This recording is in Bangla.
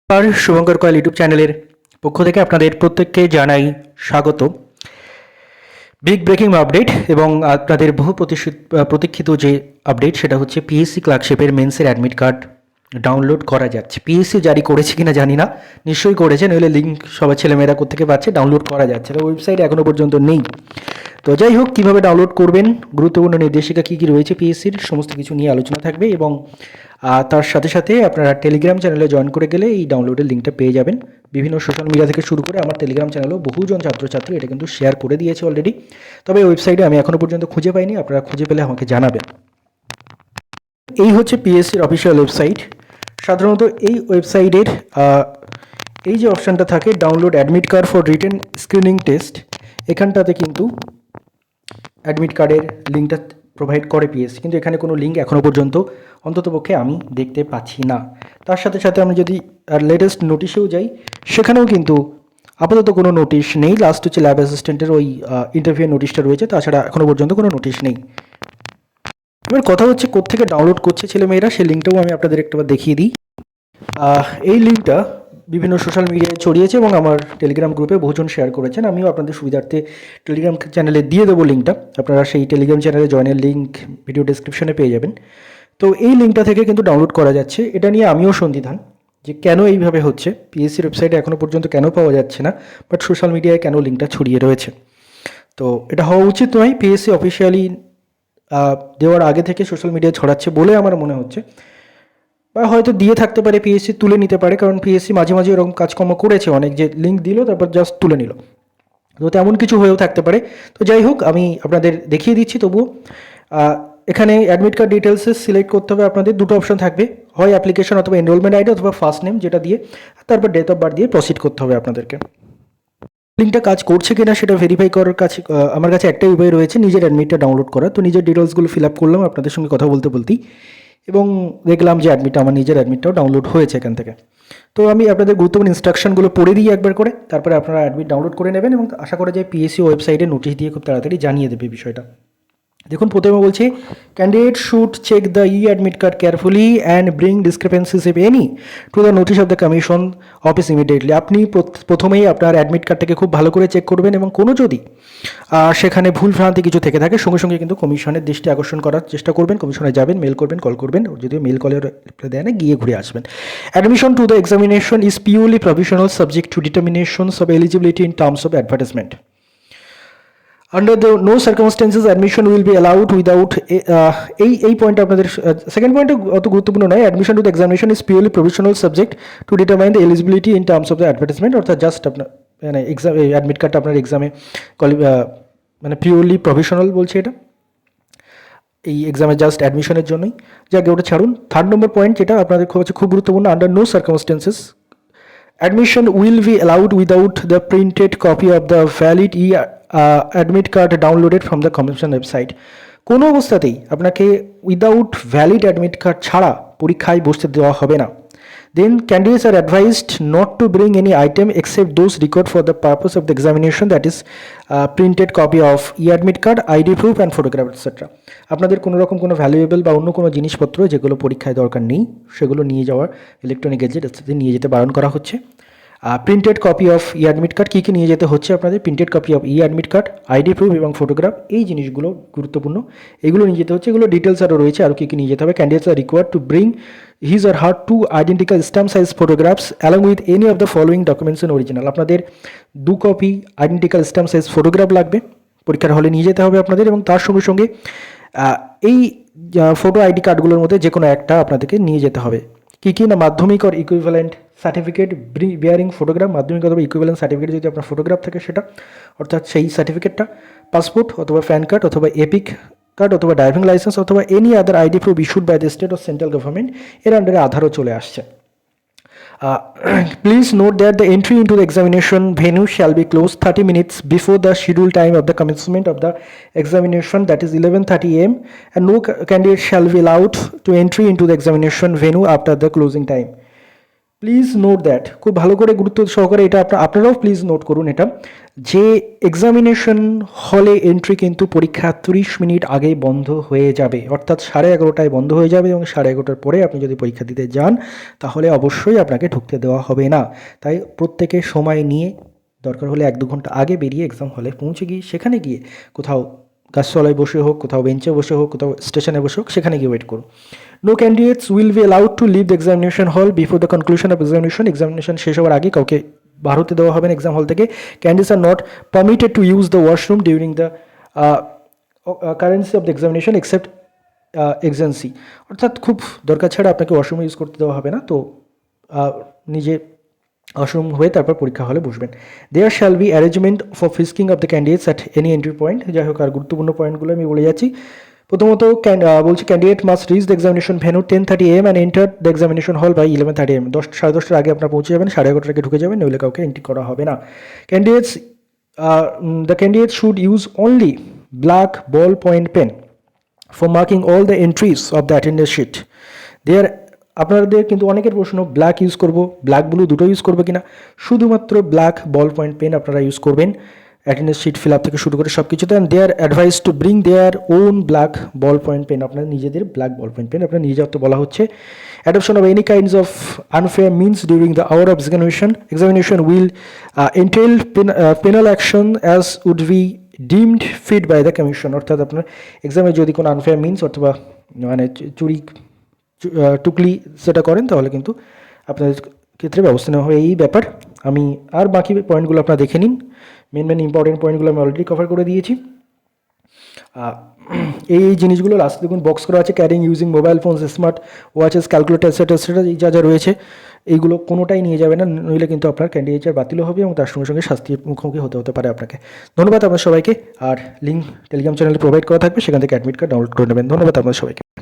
আর শুভঙ্কর কয়েল ইউটিউব চ্যানেলের পক্ষ থেকে আপনাদের প্রত্যেককে জানাই স্বাগত। বিগ ব্রেকিং আপডেট এবং আপনাদের বহু প্রতীক্ষিত যে আপডেট সেটা হচ্ছে পিএসসি ক্লার্কশিপের মেন্সের অ্যাডমিট কার্ড ডাউনলোড করা যাচ্ছে। পিএসসি জারি করেছে কিনা জানি না, নিশ্চয়ই করেছে, নইলে লিঙ্ক সবার ছেলেমেয়েরা কোত্থেকে পাচ্ছে, ডাউনলোড করা যাচ্ছে না, ওয়েবসাইট এখনও পর্যন্ত নেই। তো যাই হোক, কীভাবে ডাউনলোড করবেন, গুরুত্বপূর্ণ নির্দেশিকা কী কী রয়েছে পিএসসির, সমস্ত কিছু নিয়ে আলোচনা থাকবে এবং তার সাথে সাথে আপনারা টেলিগ্রাম চ্যানেলে জয়েন করে গেলে এই ডাউনলোডের লিঙ্কটা পেয়ে যাবেন। বিভিন্ন সোশ্যাল মিডিয়া থেকে শুরু করে আমার টেলিগ্রাম চ্যানেলেও বহুজন ছাত্রছাত্রী এটা কিন্তু শেয়ার করে দিয়েছে অলরেডি, তবে ওয়েবসাইটে আমি এখনও পর্যন্ত খুঁজে পাইনি, আপনারা খুঁজে পেলে আমাকে জানাবেন। এই হচ্ছে পিএসসির অফিসিয়াল ওয়েবসাইট। সাধারণত এই ওয়েবসাইটের এই যে অপশানটা থাকে, download admit card for written screening test, এখানটাতে কিন্তু অ্যাডমিট কার্ডের লিঙ্কটা প্রোভাইড করে পিএসসি, কিন্তু এখানে কোনো লিঙ্ক এখনও পর্যন্ত অন্ততপক্ষে আমি দেখতে পাচ্ছি না। তার সাথে সাথে আমি যদি লেটেস্ট নোটিশেও যাই, সেখানেও কিন্তু আপাতত কোনো নোটিশ নেই। লাস্ট হচ্ছে ল্যাব অ্যাসিস্ট্যান্টের ওই ইন্টারভিউ নোটিশটা রয়েছে, তাছাড়া এখনও পর্যন্ত কোনো নোটিশ নেই। এবার কথা হচ্ছে কোত্থেকে ডাউনলোড করছে ছেলেমেয়েরা, সেই লিঙ্কটাও আমি আপনাদের একটাবার দেখিয়ে দিই। এই লিঙ্কটা বিভিন্ন সোশ্যাল মিডিয়ায় ছড়িয়েছে এবং আমার টেলিগ্রাম গ্রুপে বহুজন শেয়ার করেছেন। আমিও আপনাদের সুবিধার্থে টেলিগ্রাম চ্যানেলে দিয়ে দেবো লিঙ্কটা, আপনারা সেই টেলিগ্রাম চ্যানেলে জয়েনের লিঙ্ক ভিডিও ডেসক্রিপশনে পেয়ে যাবেন। তো এই লিঙ্কটা থেকে কিন্তু ডাউনলোড করা যাচ্ছে। এটা নিয়ে আমিও সন্দিহান যে কেন এইভাবে হচ্ছে, পিএসসির ওয়েবসাইটে এখনও পর্যন্ত কেন পাওয়া যাচ্ছে না, বাট সোশ্যাল মিডিয়ায় কেন লিঙ্কটা ছড়িয়ে রয়েছে। তো এটা হওয়া উচিত নয়, পিএসসি অফিসিয়ালি দেওয়ার আগে থেকে সোশ্যাল মিডিয়ায় ছড়াচ্ছে বলে আমার মনে হচ্ছে, বা হয়তো দিয়ে থাকতে পারে, পিএসসি তুলে নিতে পারে, কারণ পিএসসি মাঝে মাঝে এরকম কাজকর্ম করেছে অনেক, যে লিঙ্ক দিল তারপর জাস্ট তুলে নিল, তো তেমন কিছু হয়েও থাকতে পারে। তো যাই হোক, আমি আপনাদের দেখিয়ে দিচ্ছি। তবুও এখানে অ্যাডমিট কার্ড ডিটেলসে সিলেক্ট করতে হবে আপনাদের, দুটো অপশন থাকবে, হয় অ্যাপ্লিকেশন অথবা এনরোলমেন্ট আইডি অথবা ফার্স্ট নেম যেটা দিয়ে, তারপর ডেট অফ বার্থ দিয়ে প্রসিড করতে হবে আপনাদেরকে। লিঙ্কটা কাজ করছে কিনা সেটা ভেরিফাই করার কাছে আমার কাছে একটাই উপায় রয়েছে, নিজের অ্যাডমিটটা ডাউনলোড করা। তো নিজের ডিটেলসগুলো ফিল আপ করলাম আপনাদের সঙ্গে কথা বলতে বলতেই, এবং দেখলাম যে আমার নিজের অ্যাডমিটটাও ডাউনলোড হয়েছে এখান থেকে। তো আমি আপনাদের গুরুত্বপূর্ণ ইনস্ট্রাকশনগুলো পড়ে দিই একবার করে, তারপরে আপনারা অ্যাডমিট ডাউনলোড করে নেবেন এবং আশা করা যায় পিএসসি ওয়েবসাইটে নোটিশ দিয়ে খুব তাড়াতাড়ি জানিয়ে দেবে বিষয়টা। দেখুন, প্রথমে বলছে candidate should check the admit card carefully and bring discrepancies if any to the notice of the commission office immediately. আপনি প্রথমেই আপনার অ্যাডমিট কার্ডটাকে খুব ভালো করে চেক করবেন এবং কোনো যদি সেখানে ভুল ভ্রান্তি কিছু থেকে থাকে, সঙ্গে সঙ্গে কিন্তু কমিশনের দৃষ্টি আকর্ষণ করার চেষ্টা করবেন, কমিশনে যাবেন, মেল করবেন, কল করবেন, যদিও মেল কলের রিপ্লাই দেয় না, গিয়ে ঘুরে আসবেন। Admission to the examination is purely provisional subject to determinations of eligibility in terms of advertisement. Under the no circumstances admission will be allowed without এই পয়েন্ট আপনাদের সেকেন্ড পয়েন্ট অত গুরুত্বপূর্ণ নয়। Admission to the examination is purely provisional subject to determine the eligibility in terms of the advertisement, অর্থাৎ জাস্ট আপনার মানে এক্সাম অ্যাডমিট কার্ডটা আপনার এক্সামে মানে পিওরলি প্রভিশনাল বলছে এটা, এই এক্সামে জাস্ট অ্যাডমিশনের জন্যই। যাকে ওটা ছাড়ুন। থার্ড নম্বর পয়েন্ট যেটা আপনাদের খুব গুরুত্বপূর্ণ, under no circumstances admission will be allowed without the printed copy of the valid admit card downloaded from the commission website. কোনো অবস্থাতেই আপনাকে উইদাউট ভ্যালিড অ্যাডমিট কার্ড ছাড়া পরীক্ষায় বসতে দেওয়া হবে না। Then candidates are advised not to bring any item except those required for the purpose of the examination, that is printed copy of e-admit card, ID proof and photograph etc. আপনাদের কোনো রকম কোনো ভ্যালুয়েবল বা অন্য কোনো জিনিসপত্র যেগুলো পরীক্ষায় দরকার নেই সেগুলো নিয়ে যাওয়ার, ইলেকট্রনিক গেজেট নিয়ে যেতে বারণ করা হচ্ছে। Printed copy of e admit card, কী কী নিয়ে যেতে হচ্ছে আপনাদের, printed copy of e admit card, ID proof এবং ফটোগ্রাফ, এই জিনিসগুলো গুরুত্বপূর্ণ, এগুলো নিয়ে যেতে হচ্ছে। এগুলো ডিটেলস আরও রয়েছে, আরও কী কী নিয়ে যেতে হবে। Candidates are required to bring his or her two identical stamp size photographs along with any of the following documents in original. আপনাদের 2 copy identical stamp size photograph লাগবে, পরীক্ষার হলে নিয়ে যেতে হবে আপনাদের, এবং তার সঙ্গে সঙ্গে এই ফটো আইডি কার্ডগুলোর মধ্যে যে কোনো একটা আপনাদেরকে নিয়ে যেতে হবে। কী কী না, মাধ্যমিক আর ইকুইভ্যালেন্ট সার্টিফিকেট বিয়ারিং ফটোগ্রাফ, মাধ্যমিক অথবা ইকুইভ্যালেন্ট সার্টিফিকেট যদি আপনার ফটোগ্রাফ থাকে সেটা, অর্থাৎ সেই সার্টিফিকেটটা, পাসপোর্ট অথবা প্যান কার্ড অথবা এপিক কার্ড অথবা ড্রাইভিং লাইসেন্স অথবা any other ID proof issued by the state or central government, এর আন্ডারে আধারও চলে আসছে। Please note that the entry into the examination venue shall be closed 30 minutes before the scheduled time of the commencement of the examination, that is 11:30 am, and no candidate shall be allowed to entry into the examination venue after the closing time. Please note that, খুব ভালো করে গুরুত্ব সহকারে এটা আপনারাও প্লিজ নোট করুন এটা, যে এক্সামিনেশন হলে এন্ট্রি কিন্তু পরীক্ষা 30 মিনিট আগেই বন্ধ হয়ে যাবে, অর্থাৎ 11:30টায় বন্ধ হয়ে যাবে এবং 11:30টার পরে আপনি যদি পরীক্ষা দিতে যান তাহলে অবশ্যই আপনাকে ঢুকতে দেওয়া হবে না। তাই প্রত্যেকে সময় নিয়ে দরকার হলে 1-2 ঘন্টা আগে বেরিয়ে এক্সাম হলে পৌঁছে গিয়ে সেখানে গিয়ে কোথাও গাছতলায় বসে হোক, কোথাও বেঞ্চে বসে হোক, কোথাও স্টেশনে বসে হোক, সেখানে গিয়ে ওয়েট করুন। No candidates will be allowed to leave the examination hall before the conclusion of examination শেষ হওয়ার আগে কাউকে বার হতে দেওয়া হবে না এক্সাম হল থেকে। Candidates are not permitted to use the washroom during the currency of the examination except exigency, অর্থাৎ খুব দরকার ছাড়া আপনাকে ওয়াশরুম ইউজ করতে দেওয়া হবে না, তো নিজে ওয়াশরুম হয়ে তারপর পরীক্ষা হলে বসবেন। There shall be arrangement for frisking of the candidates at any entry point. যাই হোক, আর গুরুত্বপূর্ণ পয়েন্টগুলো আমি বলে যাচ্ছি। প্রথমত বলছি candidate must reach the examination venue 10:30 AM and enter the examination hall by 11:30 AM। 10-10:30টার আগে আপনার পৌঁছে যাবেন, 11:30টার আগে ঢুকে যাবেন, নইলে কাউকে এন্ট্রি করা হবে না। Candidates the candidate should use only black ball point pen for marking all the entries of the attendance sheet. There আপনাদের কিন্তু অনেকের প্রশ্ন ব্ল্যাক ইউজ করব, ব্ল্যাক ব্লু দুটো ইউজ করবো কিনা। শুধুমাত্র ব্ল্যাক বল পয়েন্ট পেন আপনারা ইউজ করবেন অ্যাটেন্ডেন্স শিট ফিল আপ থেকে শুরু করে সব কিছুতে। And they're advised to bring their own black ball point pen, আপনার নিজেদের ব্ল্যাক বল পয়েন্ট পেন আপনারা নিয়ে যাতে বলা হচ্ছে। Adoption of any kinds of unfair means during the hour of examination will entail penal action as would be deemed fit by the commission. অর্থাৎ আপনার এক্সামে যদি কোনো আনফেয়ার মিনস অথবা মানে চুরি টুকলি সেটা করেন তাহলে কিন্তু আপনাদের ক্ষেত্রে ব্যবস্থা নেওয়া হবে, এই ব্যাপার। আমি আর বাকি পয়েন্টগুলো আপনারা দেখে নিন, মেন ইম্পর্টেন্ট পয়েন্টগুলো আমি অলরেডি কভার করে দিয়েছি। এই জিনিসগুলো লাস্ট দেখুন বক্স করা আছে, carrying using mobile phones, smart watches, calculator etcetera এই যা যা রয়েছে এইগুলো কোনোটাই নিয়ে যাবে না, নইলে কিন্তু আপনার ক্যান্ডিডেচার বাতিল হবে এবং তার সঙ্গে সঙ্গে শাস্তির মুখোমুখি হতে পারে আপনাকে। ধন্যবাদ আপনার সবাইকে, আর লিঙ্ক টেলিগ্রাম চ্যানেলে প্রোভাইড করা থাকবে, সেখান থেকে অ্যাডমিট কার্ড ডাউনলোড করে নেবেন। ধন্যবাদ আপনার সবাইকে।